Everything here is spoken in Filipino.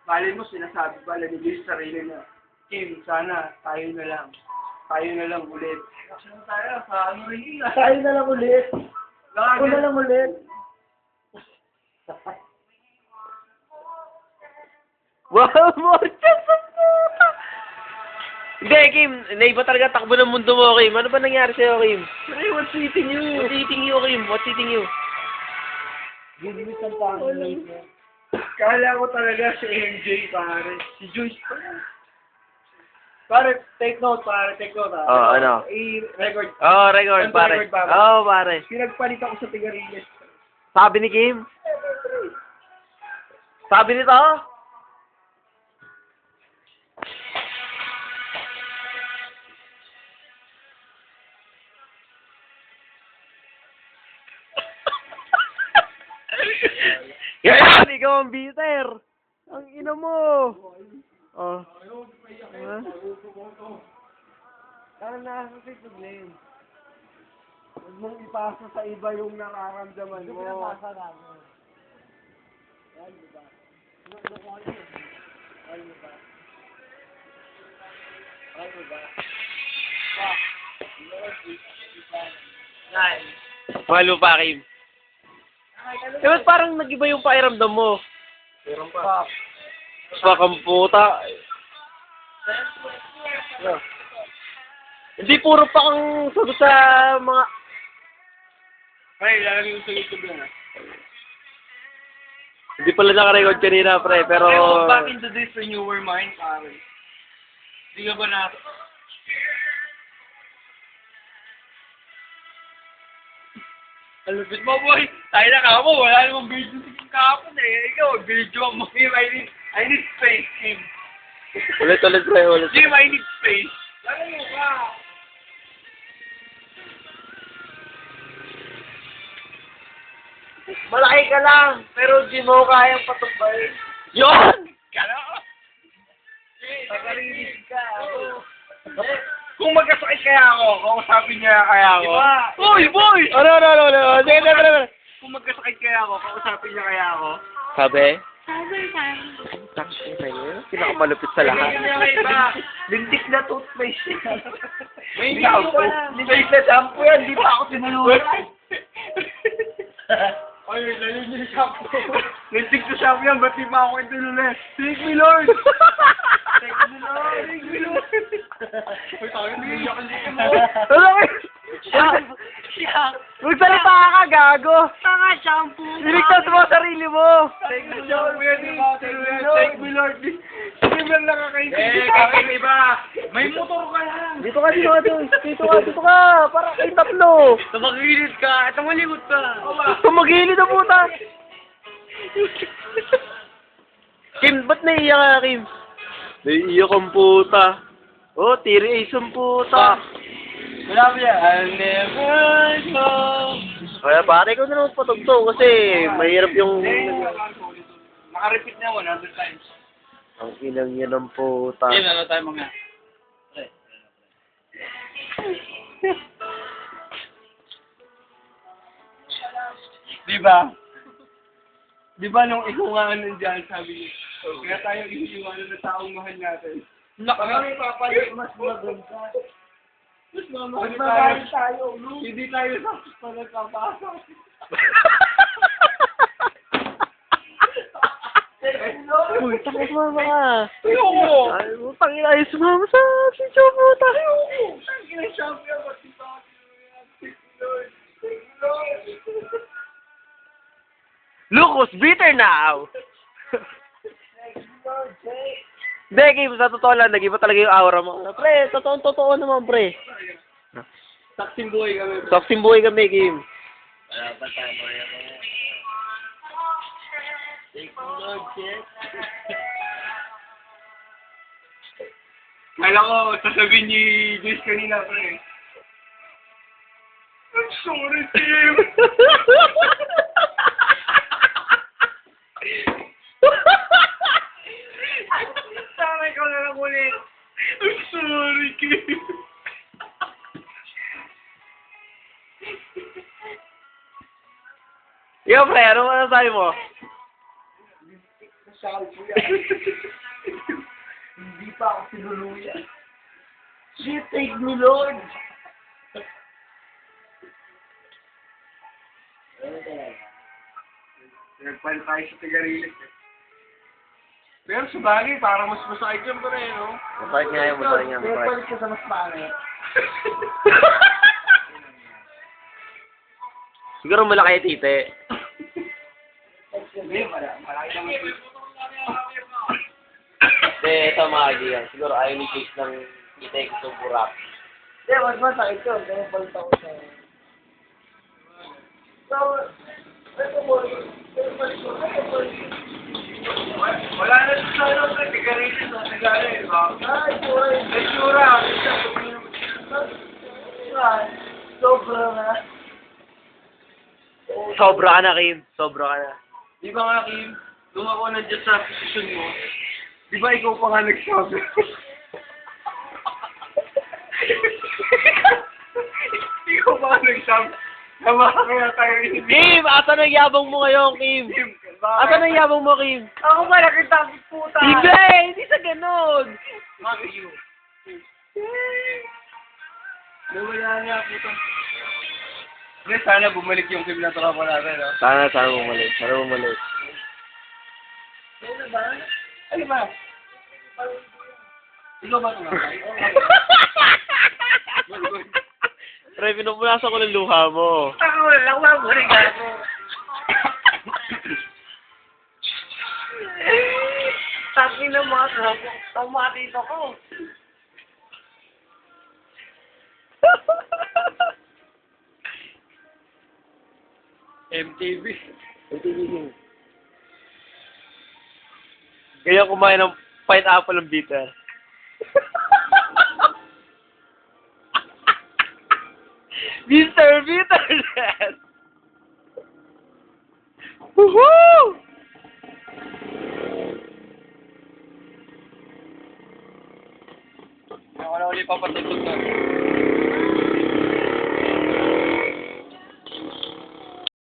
Bali mo, sinasabi pala ni Luis sarili na, Kim, sana tayo na lang. Tayo na lang ulit. Saan tayo? Sa ano rin yun? Tayo na lang ulit. Ako na lang ulit. Wow, mucho sa puta! Hindi, Kim. Naiba talaga takbo ng mundo mo, Kim. Ano ba nangyari sa'yo, Kim? Ay, what's eating you? What's eating you, Kim? What's eating you? Give me some time. Kala ko talaga si MJ, pare. Si Joyce pala. Pare, take note, pare. Take note, ha. Oh, ano? Record. Oh, record, Ano pare. record, pare? Oh, pare. Pinagpalit ako sa Tigariles. Sabi ni Kim? Sabi nito? Yan, ikaw ang bitter. Ang ina mo. Oh. Ano na kasi problem? Huwag mong ipasa sa iba yung nararamdaman mo. Pinapasa namin. Yan, diba? Yan, diba? Yan, diba? Yan. Malo pa, Kim. Eh, ba't parang nag-iba yung pakiramdam mo? Meron pa. Pakang puta. Hindi puro pa kang sagot sa mga... Ay, lalagay ko sa YouTube yan, ha. Hindi pala naka-record kanina, pre, pero... Back into this when you were mine, pare. Hindi ka ba na... Alupit mo, boy. Tayo na ka mo. Wala namang video sa kahapon, eh. Ikaw, video mo. Kim, I need space, Kim. Ulit, pre, ulit. Kim, I need space. Lalo mo ka. Malaki ka lang, pero di mo kayang patumbay. Yun! Kala ko. Pagkarinis ka. Kung magkasakit kaya ako, kausapin niya kaya ako. Diba? Boy, boy! Ano? Sige, sige. Kung magkasakit kaya ako, kausapin niya kaya ako. Sabi? Pinakamalupit sa lahat. Lintik na toothpaste. May shampoo. Lintik na shampoo yan, di pa ako tinulungan. Ay, lalo niya yung shampoo. Lintik na shampoo yan, ba't di pa ako tinulungan? Thank me, Lord! Thank me, Lord! Thank me, Lord! Uy, tayo, niliyak ang likin mo. Magsalita ka, gago! Tanga shampoo. Iligtas mo ang sarili mo! Thank me, Lord! Thank me, Lord! Hindi mo lang nakakaisip. Eh, kami iba. May motor ka lang. Dito ka! Para kayong tatlo! Tumagilid ka, tumalikot ka. Tumagilid na puta! Kim, ba't naiiyak ka, Kim? Naiiyak ang puta. Oh, tiri ace ang puta. Wala mo yan. I'll never know. Kaya pare, ikaw na naman patugtog kasi mahirap yung... Naka-repeat niya 100 times. Ang inang yan ang puta. Ano tayo mga... Diba? Diba nung ikaw nga nandiyan, sabi niya, kaya tayo iniiwanan ng taong mahal natin. Nakakami papalit, mas maganda. Mas mamahal tayo. Hindi tayo sakit pa nagkapasok. Uy, takot mo mga. Ayoko! Ay, utang ina, ay sumama sa sityo puta. Ayoko! Ang ina-champion, ba't di ba ako tinulungan? Thank you, Lord. Thank you, Lord. Lucas, bitter now! Hindi, Kim, sa totoo lang, nag-iba talaga yung aura mo. Pre, totoo naman, pre. Taksim buhay kami. Saksim buhay kami, Kim. Wala pa tayo mga Thank you, Lord, Jet. Kala ko, sasabihin ni Joyce kanina, pre. I'm sorry, Tim. Sana ikaw na lang ulit. I'm sorry, Kim. Ikaw, pre, ano masasabi mo? tik-tik na shampoo yan. Hindi pa ako sinuluyan. Shit, take me, Lord! Nagpalit tayo sa tigarilis eh. Pero sa bagay, parang mas masakit yung pre, no? Mapait nga yung mapait nga, May mapait. palit ka sa mas pangit. Siguro malaki yung tite. Hindi, malaki naman ito. Hindi, ito mga yan. Siguro ayaw ni Chase ng tite ko burak. Hindi, mas masakit yun. Kaya palit ako sa... So, ito mo, ito palit ko, ito palit ko. Wala na sa ano, sa tigarilis na nagala eh, ba? Ay, boy. May sura. Sobra na. Sobra ka na, Kim. Sobra ka na. Di ba nga, Kim? Nung ako nandiyan sa posisyon mo, di ba ikaw pa nga nagsabi? Ikaw pa nga nagsabi. Tama kaya tayo hindi. Kim! Asan ang yabang mo ngayon, Kim? Asan ang yabang mo, Kim? Ako ba nakita ang puta? Hindi! Hindi sa ganon! Maki you. Nawala niya, puta. Hindi, sana bumalik yung Kim na tropa natin, no? Sana bumalik. Sana bumalik. Ano ba? Ay, ba? Ikaw ba ito nga? Pre, pinupunasan ko ng luha mo. Ako lang, maburing ako. Sabi na mga tropa, tumatito ko. MTV. Kaya kumain ng pineapple ng bitter. Mr. Bitterness! Woohoo! Ako na ulit papatutog na.